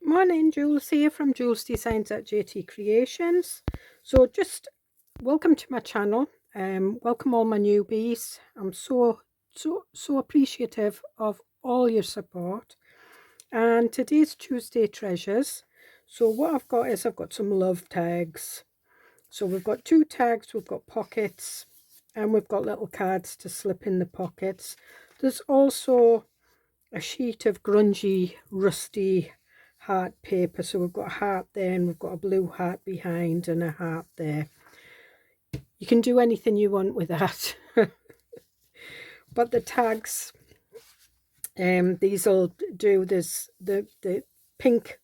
Morning, Jules here from Joolsedesigns at JT Creations. So just welcome to my channel. Welcome all my newbies. I'm so appreciative of all your support. And today's Tuesday treasures. So what I've got is I've got some love tags. So we've got two tags, we've got pockets, and we've got little cards to slip in the pockets. There's also a sheet of grungy, rusty heart paper. So we've got a heart there and we've got a blue heart behind and a heart there. You can do anything you want with that. But the tags, these will do this, the pink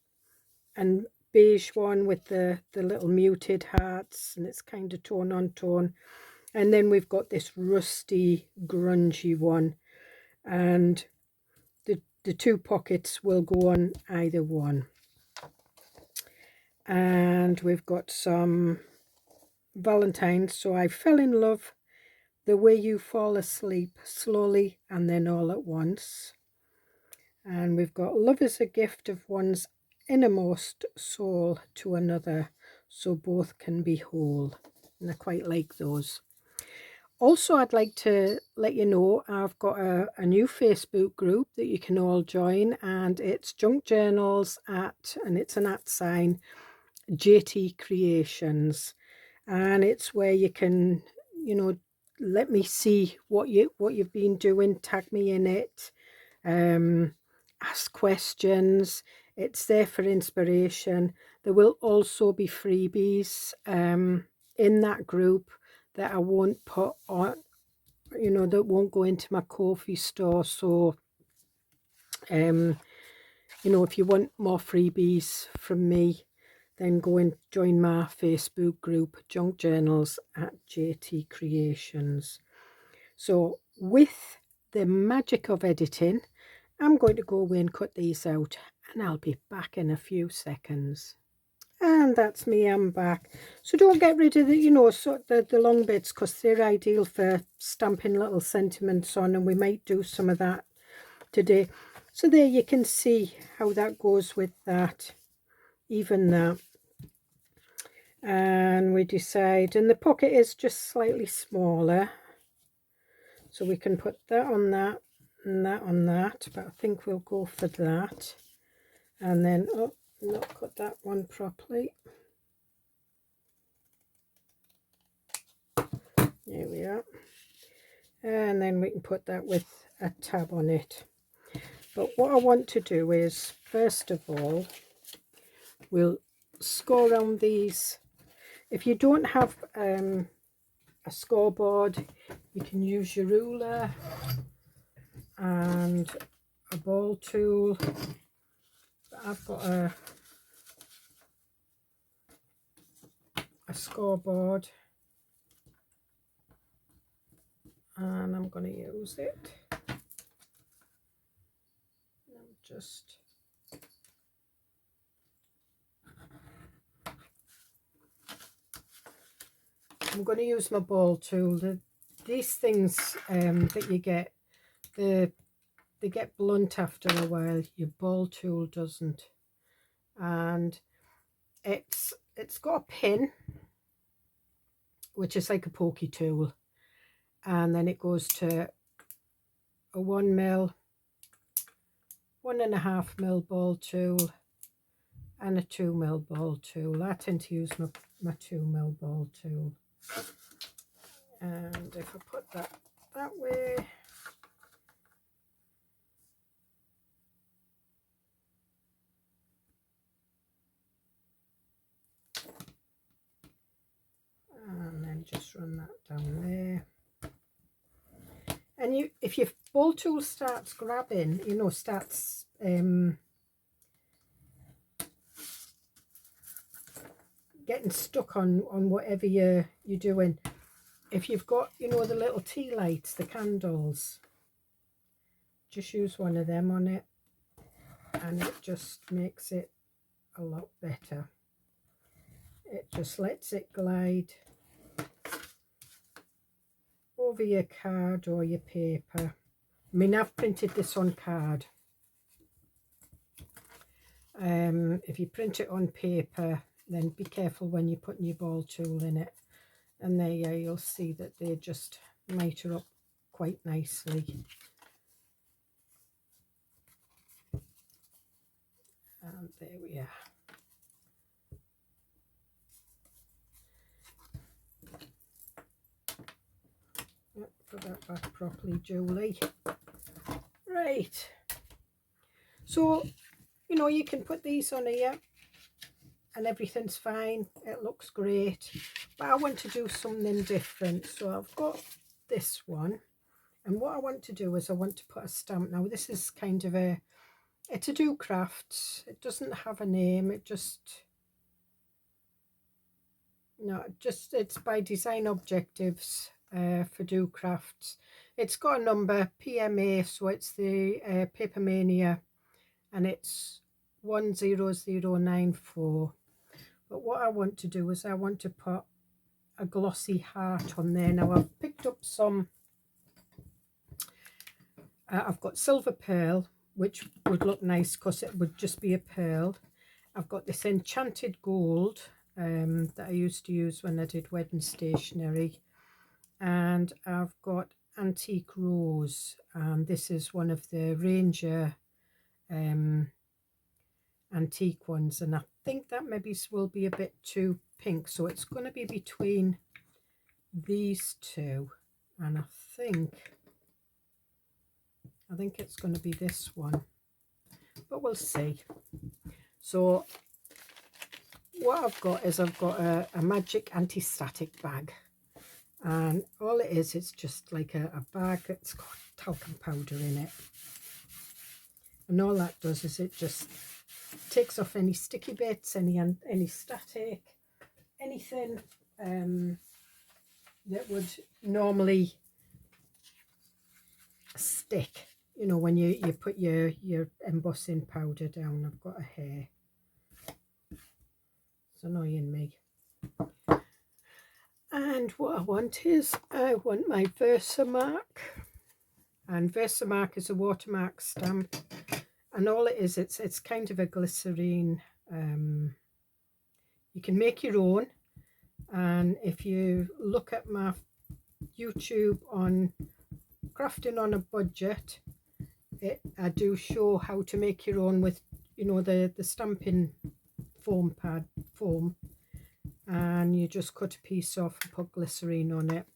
and beige one with the little muted hearts, and it's kind of tone on tone. And then we've got this rusty grungy one, and the two pockets will go on either one. And we've got some Valentine's. So I fell in love the way you fall asleep, slowly and then all at once. And we've got love is a gift of one's innermost soul to another, so both can be whole. And I quite like those. Also, I'd like to let you know I've got a new Facebook group that you can all join, and it's Junk Journals and it's an @ JT Creations, and it's where you can, let me see what you've been doing, tag me in it, ask questions. It's there for inspiration. There will also be freebies in that group that I won't put on, that won't go into my Ko-fi store. So if you want more freebies from me, then go and join my Facebook group, Junk Journals at JT Creations. So with the magic of editing, I'm going to go away and cut these out, and I'll be back in a few seconds. And that's me, I'm back. So don't get rid of the long bits, because they're ideal for stamping little sentiments on, and we might do some of that today. So there you can see how that goes with that, even that. And we decide, and the pocket is just slightly smaller, so we can put that on that and that on that, but I think we'll go for that. And then, oh, not cut that one properly. There we are. And then we can put that with a tab on it. But what I want to do is, first of all, we'll score around these. If you don't have a scoreboard, you can use your ruler and a ball tool. But I've got a scoreboard, and I'm going to use it. I'm going to use my ball tool. These things that you get, they get blunt after a while. Your ball tool doesn't. And it's got a pin, which is like a pokey tool, and then it goes to a 1mm, 1.5mm ball tool, and a 2mm ball tool. I tend to use my 2mm ball tool. And if I put that way, and then just run that down there. And if your ball tool starts grabbing, starts getting stuck on whatever you're doing, if you've got the little tea lights, the candles, just use one of them on it, and it just makes it a lot better. It just lets it glide over your card or your paper. I mean, I've printed this on card, If you print it on paper, then be careful when you're putting your ball tool in it. And there you'll see that they just miter up quite nicely. And there we are. Yep, put that back properly, Julie. Right. So, you know, you can put these on here and everything's fine. It looks great. But I want to do something different. So I've got this one. And what I want to do is I want to put a stamp. Now, this is kind of a to-do craft. It doesn't have a name. It just... No, it's by Design Objectives for Do Crafts. It's got a number, PMA, so it's the Paper Mania, and it's 10094. But what I want to do is I want to put a glossy heart on there. Now I've picked up some, I've got silver pearl, which would look nice because it would just be a pearl. I've got this enchanted gold that I used to use when I did wedding stationery, and I've got antique rose, and this is one of the Ranger antique ones, and I think that maybe will be a bit too pink, so it's going to be between these two, and I think it's going to be this one, but we'll see. So what I've got is I've got a magic anti-static bag, and all it is, it's just like a bag that's got talcum powder in it, and all that does is it just takes off any sticky bits, any static, anything that would normally stick, you know, when you put your embossing powder down. I've got a hair, it's annoying me. And what I want is I want my Versamark, and Versamark is a watermark stamp, and all it is, it's kind of a glycerine. You can make your own, and if you look at my YouTube on crafting on a budget, I do show how to make your own with, you know, the stamping foam, and you just cut a piece off and put glycerine on it.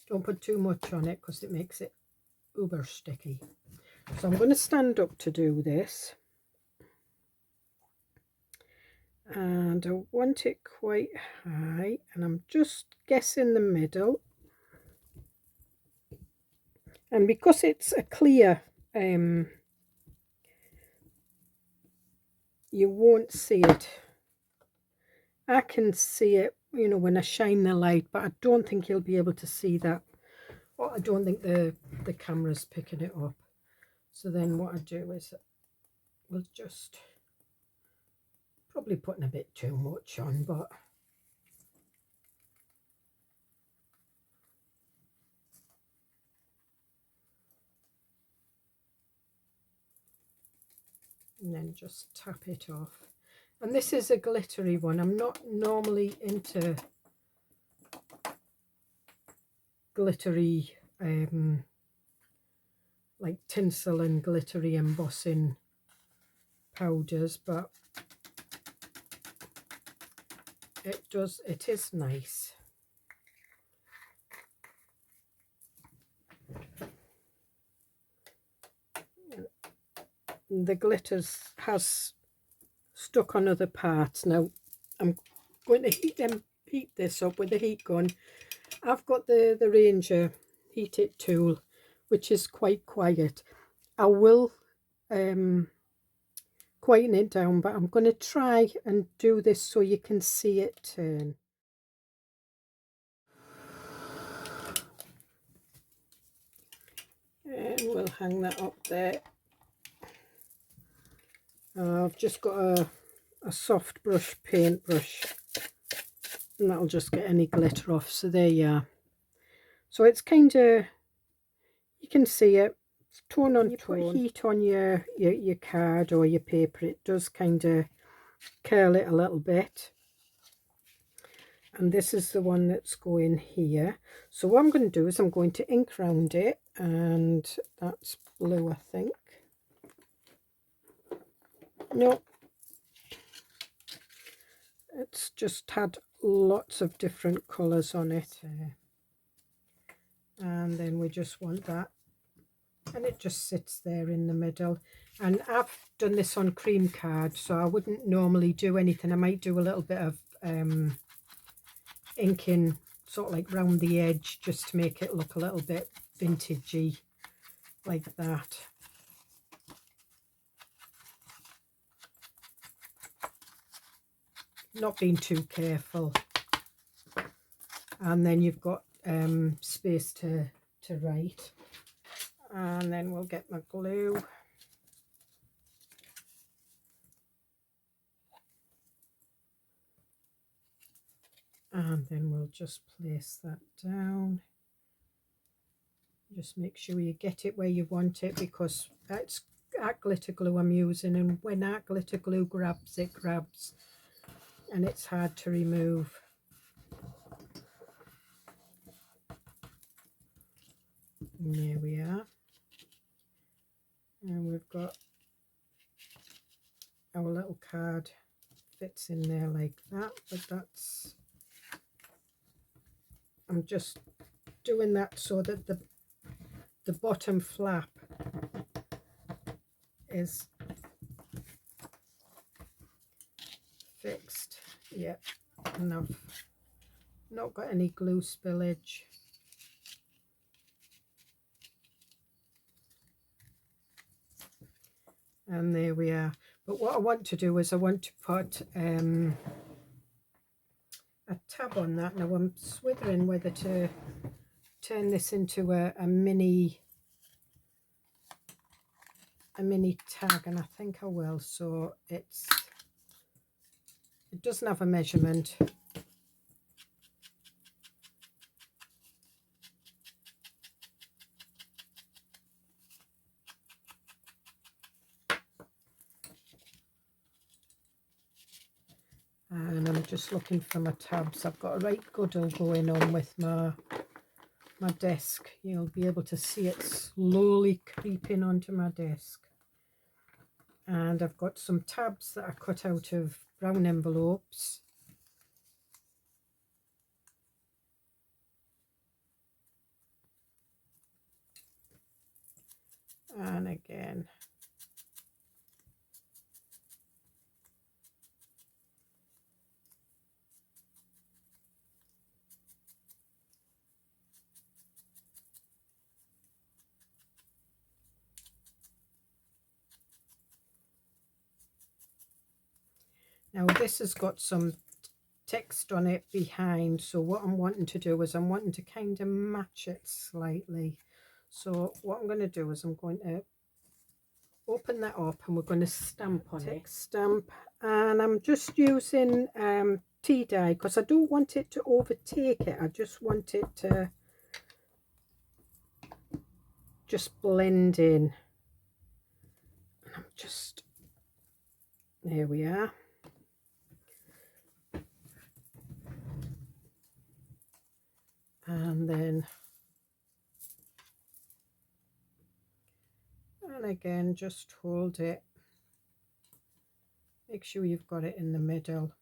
Don't put too much on it because it makes it uber sticky. So I'm going to stand up to do this, and I want it quite high, and I'm just guessing the middle, and because it's a clear, you won't see it. I can see it, you know, when I shine the light, but I don't think you'll be able to see that. Or I don't think the camera's picking it up. So then what I do is we'll just probably putting a bit too much on, but and then just tap it off. And this is a glittery one. I'm not normally into glittery like tinsel and glittery embossing powders, but it is nice. The glitters has stuck on other parts. Now I'm going to heat this up with the heat gun. I've got the Ranger heat it tool, which is quite quiet. I will quieten it down, but I'm going to try and do this so you can see it turn. And we'll hang that up there. I've just got a soft brush, paintbrush, and that'll just get any glitter off. So there you are. So it's kind of, you can see it, tone on tone. You put heat on your card or your paper, it does kind of curl it a little bit. And this is the one that's going here. So what I'm going to do is I'm going to ink round it, and that's blue, I think. No, it's just had lots of different colours on it. And then we just want that, and it just sits there in the middle. And I've done this on cream card, so I wouldn't normally do anything. I might do a little bit of inking sort of like round the edge, just to make it look a little bit vintagey like that. Not being too careful. And then you've got space to write. And then we'll get my glue. And then we'll just place that down. Just make sure you get it where you want it, because it's art glitter glue I'm using, and when art glitter glue grabs, it grabs, and it's hard to remove. And there we are. And we've got our little card, fits in there like that, but that's, I'm just doing that so that the bottom flap is fixed. Yep, and I've not got any glue spillage. And there we are. But what I want to do is I want to put a tab on that. Now I'm swithering whether to turn this into a mini tag, and I think I will. So it doesn't have a measurement. And I'm just looking for my tabs. I've got a right guddle going on with my desk. You'll be able to see it slowly creeping onto my desk. And I've got some tabs that are cut out of brown envelopes. And again, now this has got some text on it behind, so what I'm wanting to do is I'm wanting to kind of match it slightly. So what I'm going to do is I'm going to open that up, and we're going to stamp on it. Stamp, and I'm just using tea dye because I don't want it to overtake it. I just want it to just blend in. I'm just, there we are. And then, and again, just hold it. Make sure you've got it in the middle.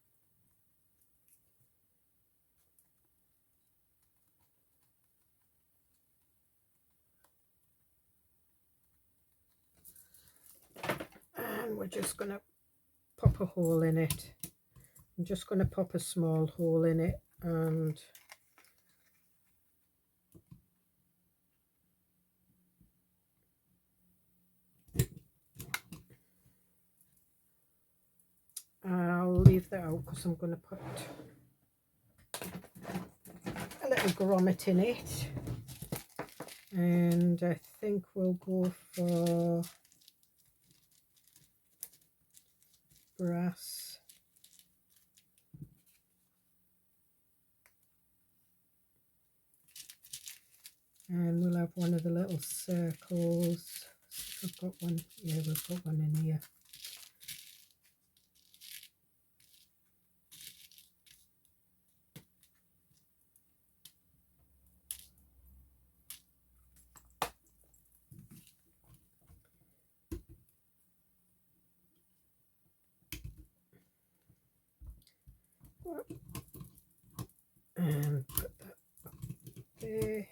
And we're just going to pop a hole in it. I'm just going to pop a small hole in it, and I'll leave that out because I'm going to put a little grommet in it, and I think we'll go for brass. And we'll have one of the little circles. I've got one, yeah, we've got one in here. And put that there.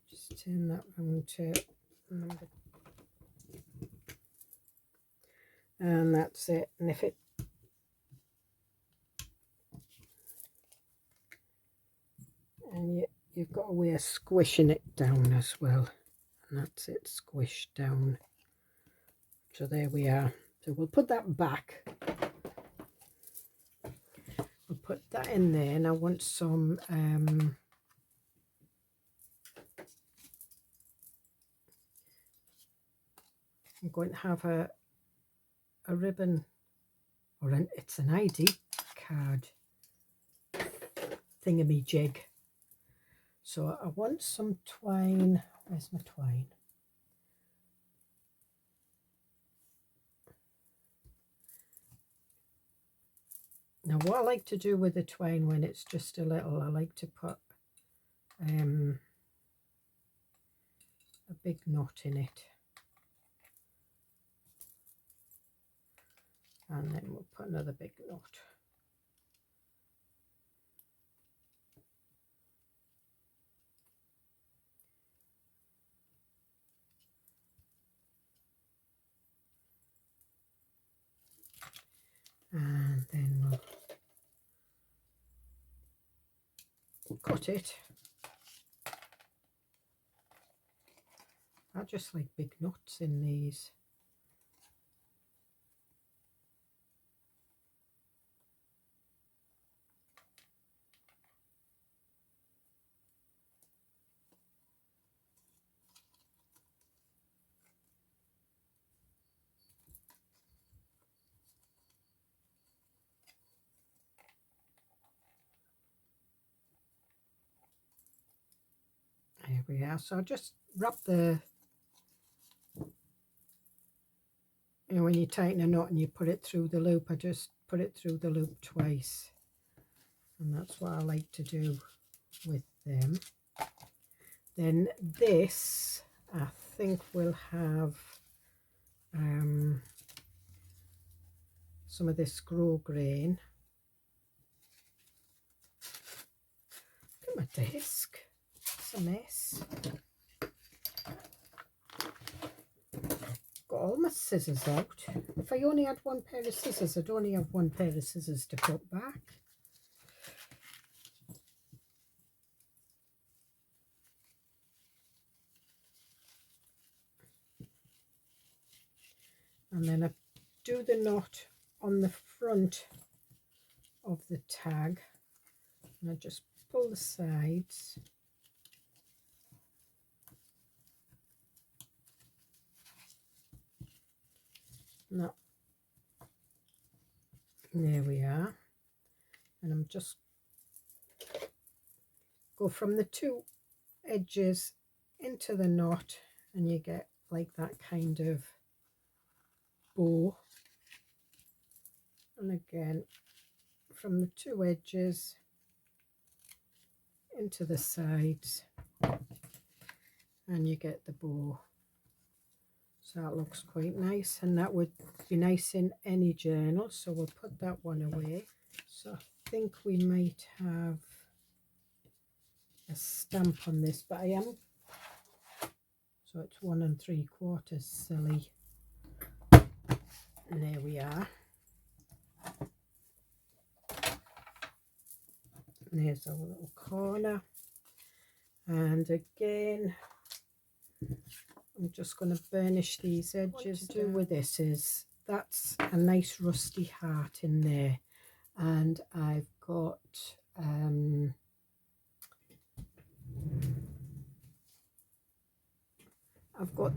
Just turn that round to number, and that's it. And if it you've got a way of squishing it down as well, and that's it, squished down. So there we are. So we'll put that back. We'll put that in there, and I want some I'm going to have a ribbon, or it's an ID card thingamajig. So I want some twine. Where's my twine? Now what I like to do with the twine when it's just a little, I like to put a big knot in it. And then we'll put another big knot. And then we'll cut it. I just like big knots in these. There we are. So I just wrap the, you know, when you tighten a knot and you put it through the loop, I just put it through the loop twice. And that's what I like to do with them. Then this, I think we'll have some of this grosgrain. Look at my desk. A mess. Got all my scissors out. If I only had one pair of scissors, I'd only have one pair of scissors to put back. And then I do the knot on the front of the tag, and I just pull the sides. No, there we are. And I'm just go from the two edges into the knot, and you get like that kind of bow. And again, from the two edges into the sides, and you get the bow. So that looks quite nice, and that would be nice in any journal, so we'll put that one away. So I think we might have a stamp on this, but I am, so it's 1 3/4 silly. And there we are. And there's our little corner. And again, I'm just going to burnish these edges. What to do with this is, that's a nice rusty heart in there, and I've got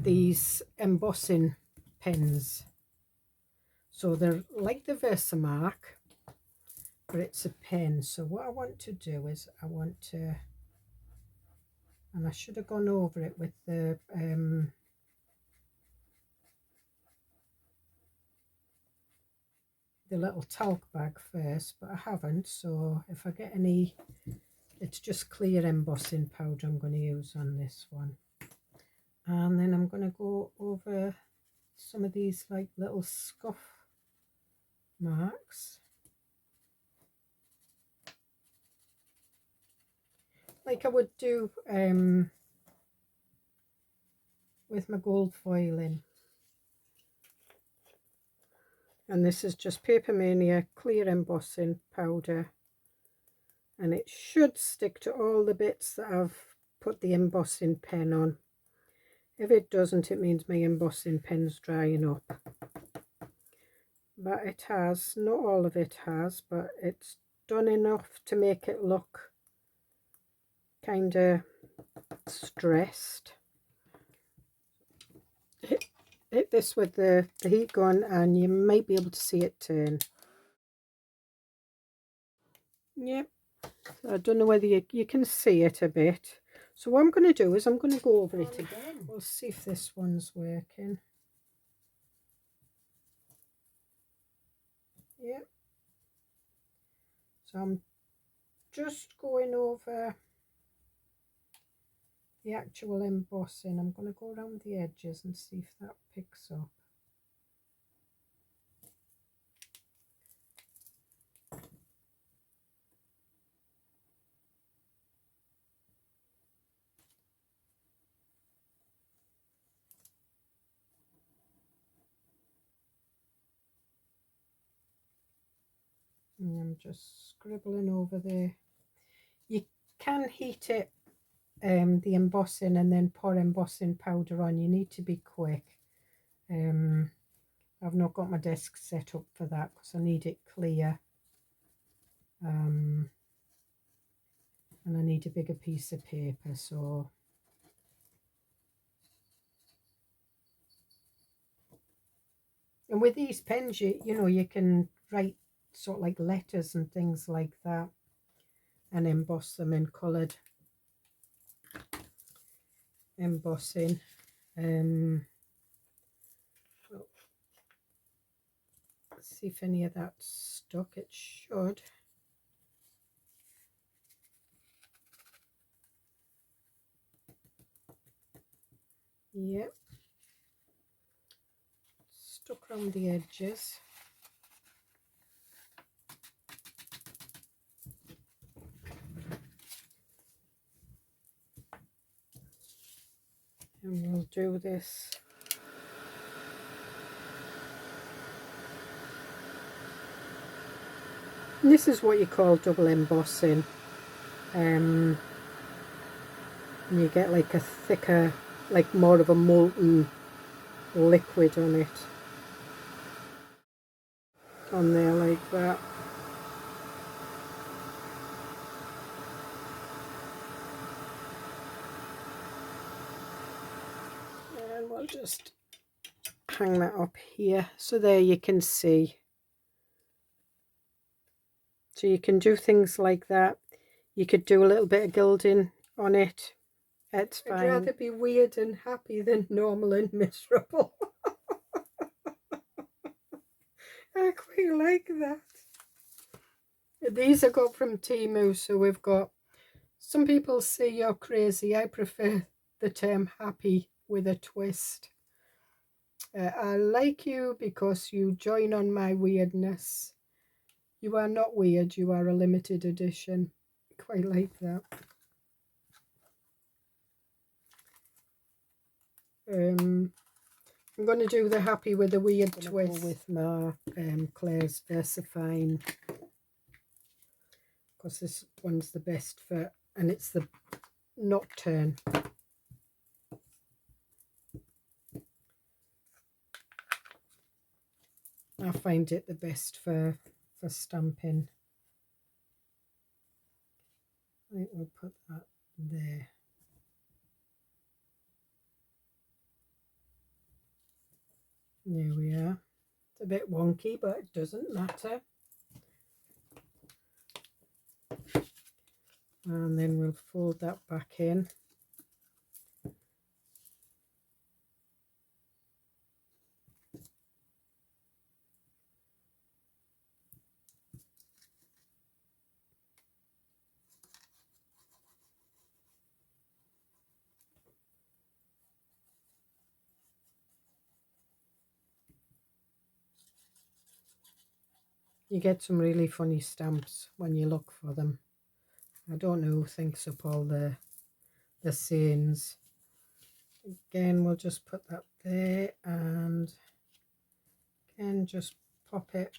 these embossing pens. So they're like the Versamark, but it's a pen. So what I want to do is I want to, and I should have gone over it with the little talc bag first, but I haven't. So if I get any, it's just clear embossing powder I'm going to use on this one. And then I'm going to go over some of these like little scuff marks, like I would do with my gold foiling. And this is just Paper Mania clear embossing powder, and it should stick to all the bits that I've put the embossing pen on. If it doesn't, it means my embossing pen's drying up. But it has, not all of it has, but it's done enough to make it look kind of stressed. Hit this with the heat gun and you might be able to see it turn. Yep, I don't know whether you can see it a bit. So what I'm going to do is I'm going to go over it again. We'll see if this one's working. Yep. So I'm just going over the actual embossing. I'm going to go around the edges and see if that picks up. And I'm just scribbling over there. You can heat it, the embossing, and then pour embossing powder on. You need to be quick. I've not got my desk set up for that because I need it clear. And I need a bigger piece of paper, so and with these pens you know you can write sort of like letters and things like that and emboss them in coloured embossing. Let's see if any of that's stuck. It should. Yep, stuck around the edges. And we'll do this. And this is what you call double embossing. And you get like a thicker, like more of a molten liquid on it. On there like that. And we'll just hang that up here. So there you can see. So you can do things like that. You could do a little bit of gilding on it. It's fine. I'd rather be weird and happy than normal and miserable. I quite like that. These I got from Temu, so we've got, some people say you're crazy. I prefer the term happy with a twist. I like you because you join on my weirdness. You are not weird, you are a limited edition. Quite like that. I'm going to do the happy with a weird twist with my Claire's Versifine, because this one's the best for, and it's the Nocturne. I find it the best for stamping. I think we'll put that there. There we are. It's a bit wonky, but it doesn't matter. and then we'll fold that back in. You get some really funny stamps when you look for them. I don't know who thinks up all the sayings. Again, we'll just put that there, and again just pop it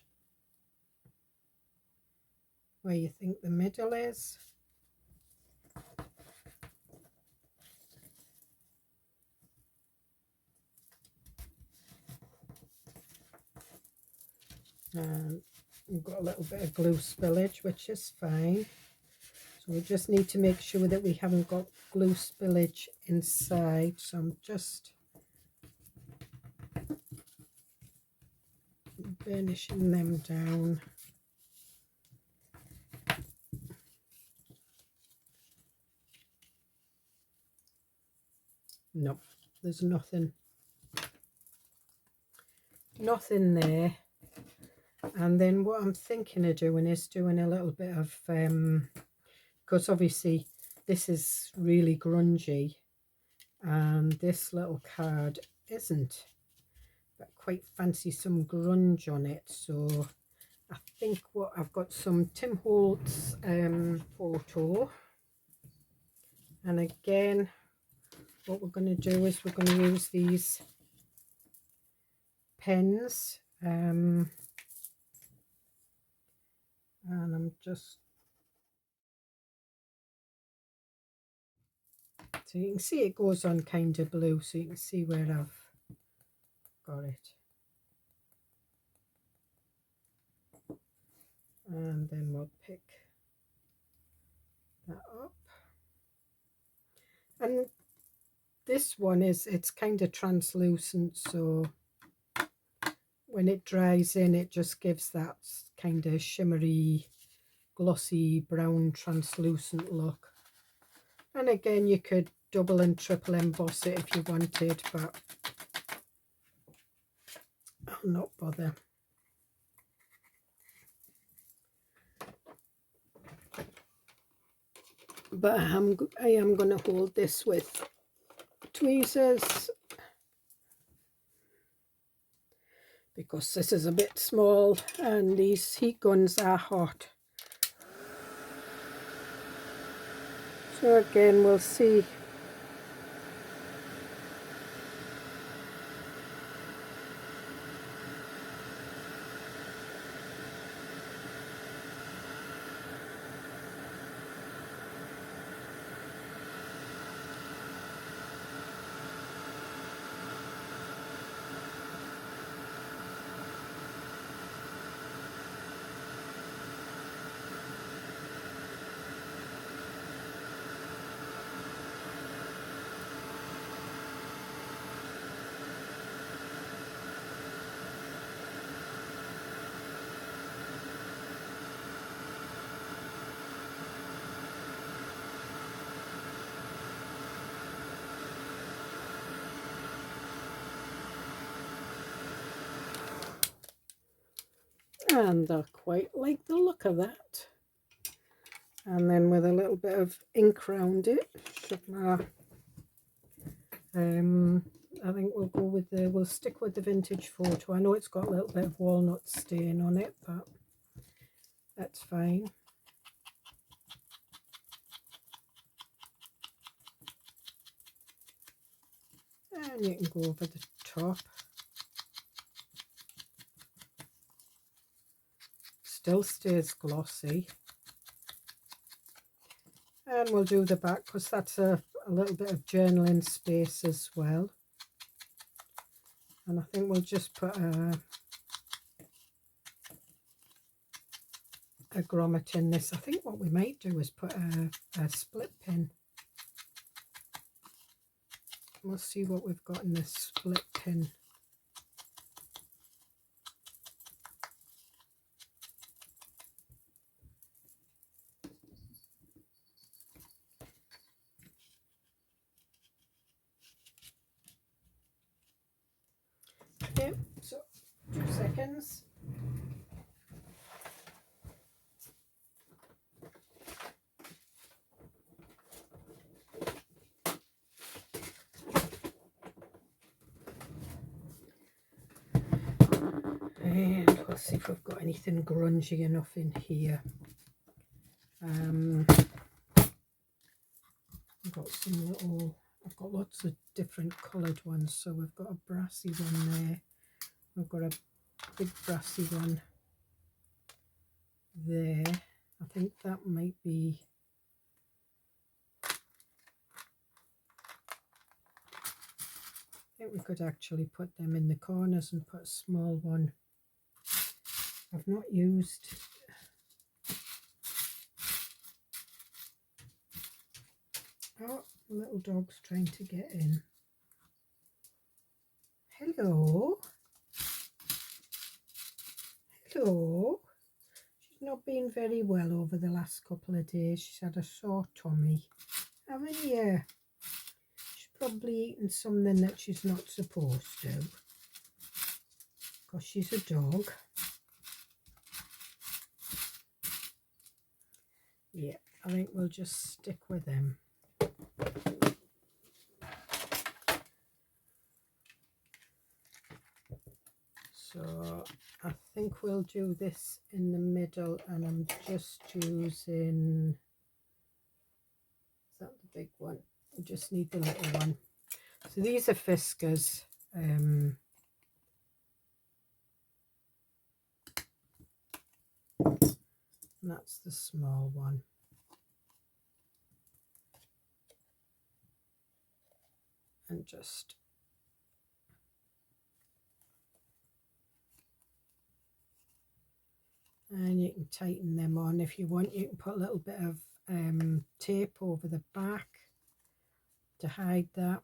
where you think the middle is. And we've got a little bit of glue spillage, which is fine. So we just need to make sure that we haven't got glue spillage inside. So I'm just burnishing them down. No, there's nothing there. And then what I'm thinking of doing is doing a little bit of because obviously this is really grungy and this little card isn't, but quite fancy some grunge on it. So I think what I've got some Tim Holtz photo, and again what we're going to do is we're going to use these pens, and I'm just, so you can see it goes on kind of blue, so you can see where I've got it. And then we'll pick that up. And this one it's kind of translucent, so when it dries in it just gives that kind of shimmery, glossy, brown, translucent look. And again, you could double and triple emboss it if you wanted, but I'll not bother. But I am going to hold this with tweezers because this is a bit small and these heat guns are hot. So again, we'll see. And I quite like the look of that. And then with a little bit of ink around it, I think we'll go with we'll stick with the vintage photo. I know it's got a little bit of walnut stain on it, but that's fine. And you can go over the top. Still stays glossy. And we'll do the back because that's a little bit of journaling space as well. And I think we'll just put a grommet in this. I think what we might do is put a split pin. We'll see what we've got in this split pin. seconds. And we'll see if we've got anything grungy enough in here. I've got some little, I've got lots of different coloured ones. So we've got a brassy one there. We've got a big brassy one there. I think that might be, I think we could actually put them in the corners and put a small one. I've not used, oh, little dog's trying to get in. Hello. Hello. She's not been very well over the last couple of days. She's had a sore tummy, haven't you? She's probably eaten something that she's not supposed to, because she's a dog. Yeah, I think we'll just stick with them. So I think we'll do this in the middle, and I'm just using, is that the big one? I just need the little one. So these are Fiskars. And that's the small one. And just and you can tighten them on if you want. You can put a little bit of tape over the back to hide that.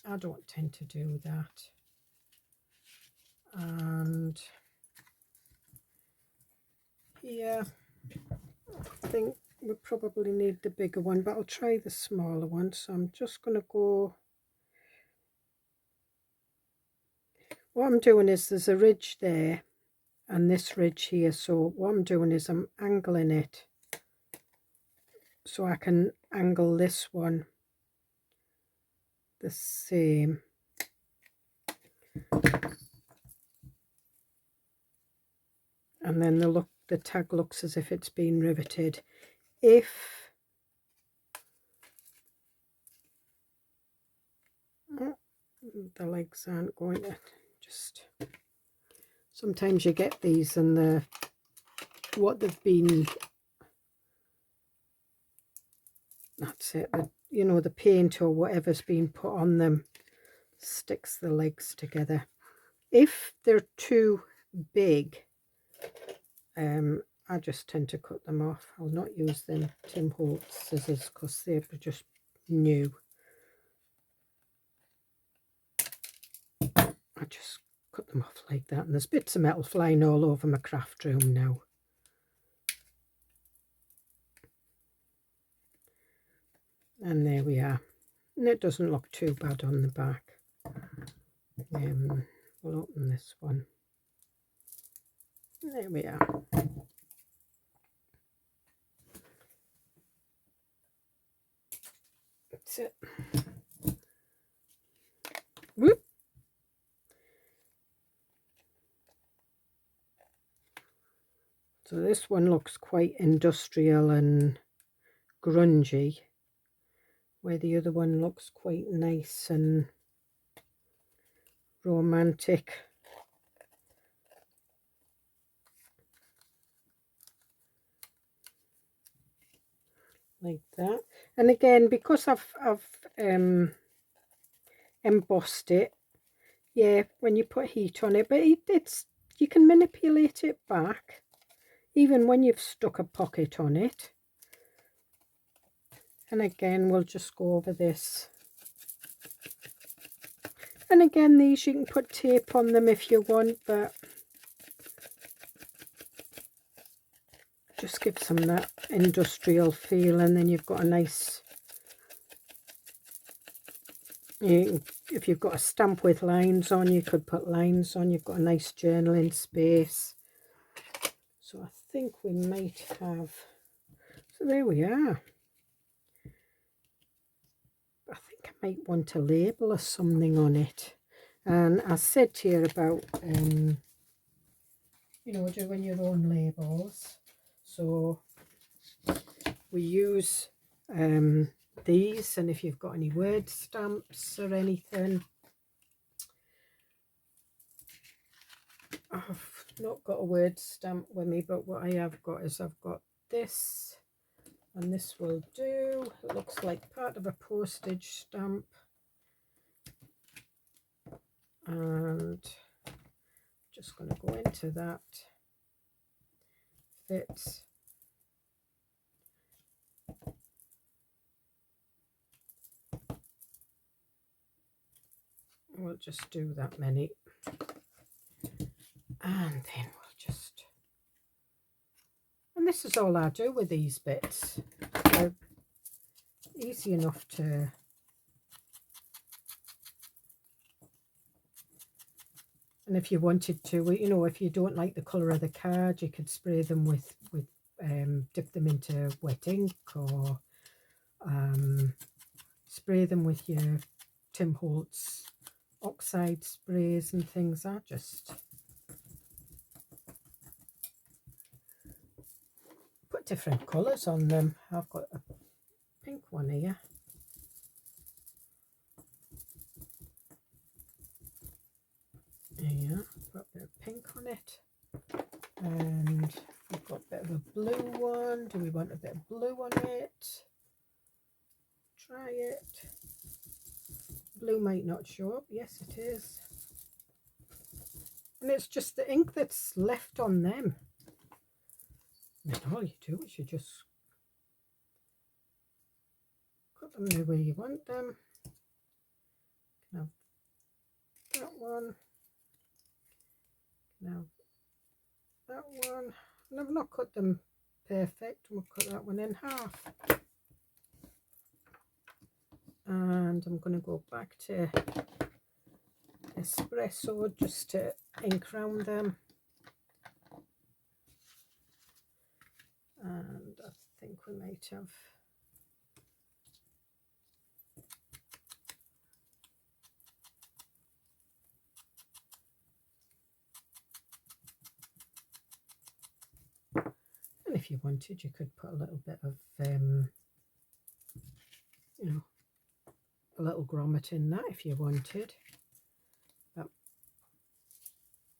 I don't tend to do that. And yeah, I think we probably need the bigger one, but I'll try the smaller one. So I'm just going to go, what I'm doing is there's a ridge there and this ridge here, so what I'm doing is I'm angling it so I can angle this one the same. And then the tag looks as if it's been riveted. If the legs aren't going to, just sometimes you get these and what they've been, that's it, you know, the paint or whatever's been put on them sticks the legs together. If they're too big, I just tend to cut them off. I'll not use them Tim Holtz scissors because they're just new. I just cut them off like that, and there's bits of metal flying all over my craft room now. And there we are, and it doesn't look too bad on the back. We'll open this one. There we are. That's it. Whoop. So this one looks quite industrial and grungy, where the other one looks quite nice and romantic. Like that. And again, because I've embossed it, yeah, when you put heat on it, but it's you can manipulate it back even when you've stuck a pocket on it. And again, we'll just go over this. And again, these you can put tape on them if you want, but just gives them that industrial feel, and then you've got a nice If you've got a stamp with lines on, you could put lines on. You've got a nice journaling space. So I think we might have, so there we are. I think I might want a label or something on it. And I said to you about, you know, doing your own labels. So we use these, and if you've got any word stamps or anything. I've not got a word stamp with me, but what I have got is I've got this, and this will do. It looks like part of a postage stamp, and just going to go into that. Fits. We'll just do that many, and then we'll just, and this is all I do with these bits. They're easy enough to, and if you wanted to, you know, if you don't like the colour of the card, you could spray them with dip them into wet ink, or spray them with your Tim Holtz oxide sprays and things. I just put different colours on them. I've got a pink one here. Yeah, got a bit of pink on it, and we've got a bit of a blue one. Do we want a bit of blue on it? Try it. Blue might not show up. Yes, it is. And it's just the ink that's left on them. And all you do is you just cut them the way you want them. Now that one. Now that one. And I've not cut them perfect. We'll cut that one in half. And I'm going to go back to espresso just to ink round them. And I think we might have, and if you wanted, you could put a little bit of, you know, a little grommet in that if you wanted.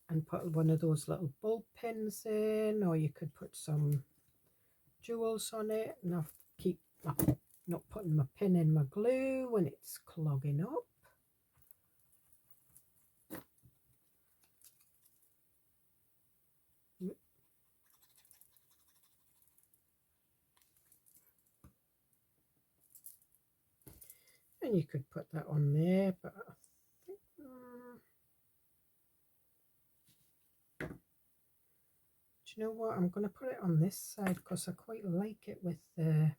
And put one of those little bulb pins in, or you could put some jewels on it. And I'll keep not putting my pin in my glue when it's clogging up. And you could put that on there, but I think, do you know what? I'm going to put it on this side because I quite like it with the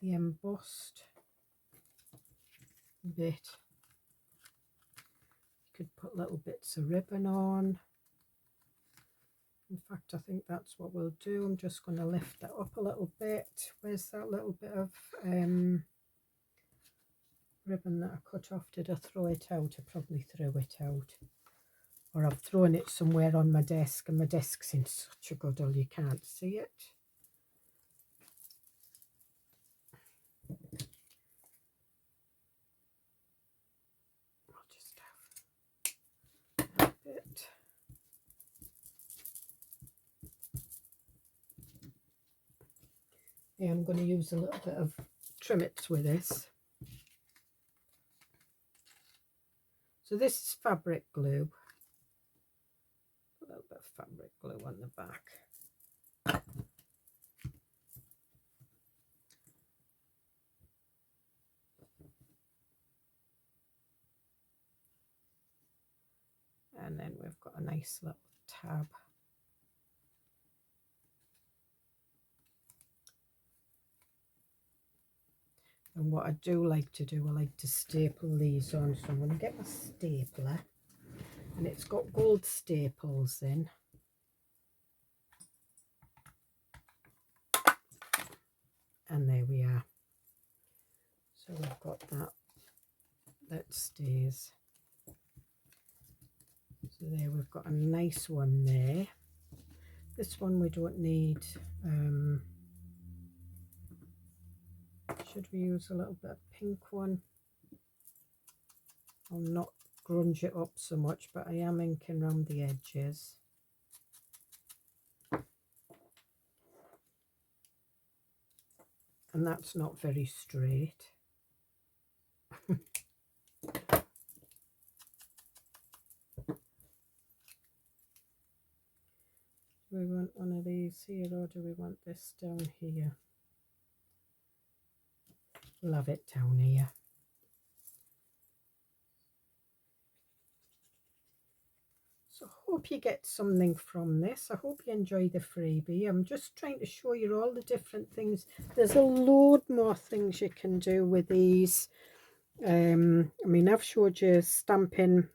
embossed bit. You could put little bits of ribbon on. In fact, I think that's what we'll do. I'm just going to lift that up a little bit. Where's that little bit of ribbon that I cut off? Did I throw it out? I probably threw it out. Or I've thrown it somewhere on my desk, and my desk's in such a guddle you can't see it. I'll just have a bit. Yeah, I'm going to use a little bit of Trimmets with this. So this is fabric glue. A little bit of fabric glue on the back. And then we've got a nice little tab. And what I do like to do, I like to staple these on. So I'm going to get my stapler, and it's got gold staples in. And there we are. So we've got that stays. So there we've got a nice one there. This one we don't need. Should we use a little bit of pink one? I'll not grunge it up so much, but I am inking around the edges. And that's not very straight. Do we want one of these here, or do we want this down here? Love it down here. So I hope you get something from this. I hope you enjoy the freebie. I'm just trying to show you all the different things. There's a load more things you can do with these. I mean, I've showed you stamping,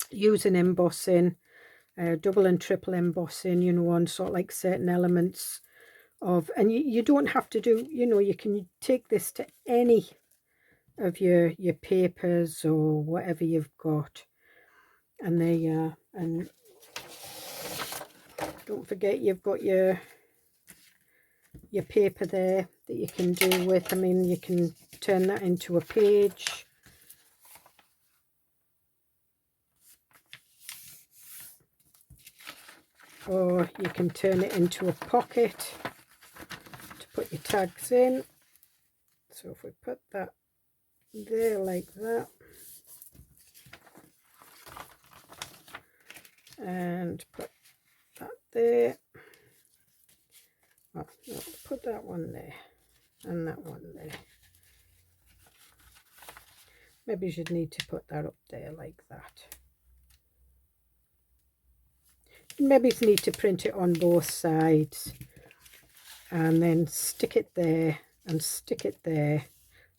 using embossing, double and triple embossing, you know, on sort of like certain elements of, and you don't have to do, you know, you can take this to any of your papers or whatever you've got. And there you are. And don't forget you've got your paper there that you can do with. I mean, you can turn that into a page. Or you can turn it into a pocket to put your tags in. So if we put that there like that, and put that there, oh, no, put that one there and that one there. Maybe you should need to put that up there like that. Maybe you need to print it on both sides and then stick it there and stick it there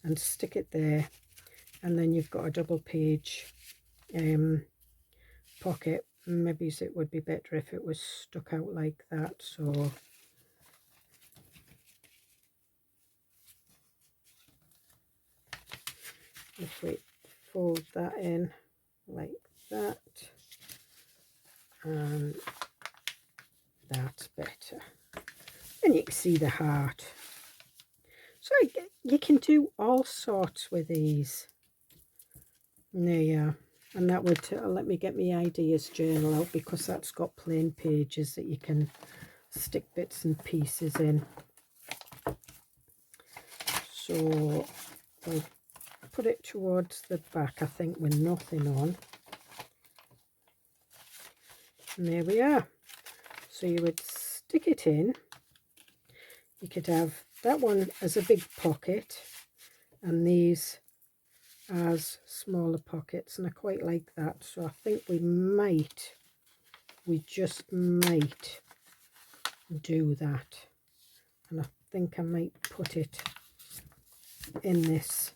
and stick it there, and then you've got a double page pocket. Maybe it would be better if it was stuck out like that. So if we fold that in like that, and that's better, and you can see the heart. So you can do all sorts with these. There you are. And that would let me get my ideas journal out, because that's got plain pages that you can stick bits and pieces in. So we'll put it towards the back, I think, with nothing on. And there we are. So you would stick it in. You could have that one as a big pocket and these as smaller pockets, and I quite like that. So I think we just might do that, and I think I might put it in this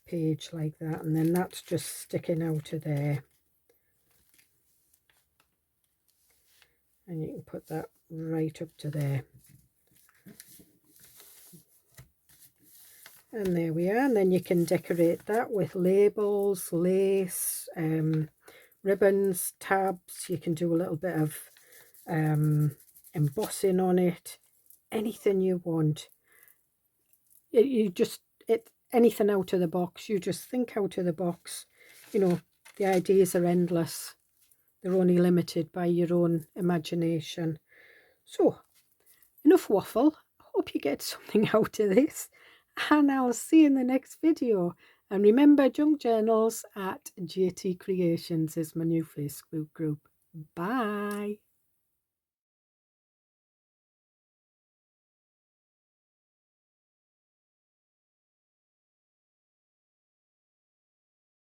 page like that, and then that's just sticking out of there, and you can put that right up to there. And there we are. And then you can decorate that with labels, lace, ribbons, tabs. You can do a little bit of embossing on it, anything you want. Anything out of the box. You just think out of the box. You know, the ideas are endless. They're only limited by your own imagination. So, enough waffle. I hope you get something out of this, and I'll see you in the next video. And remember, junk journals at JT Creations is my new Facebook group. Bye.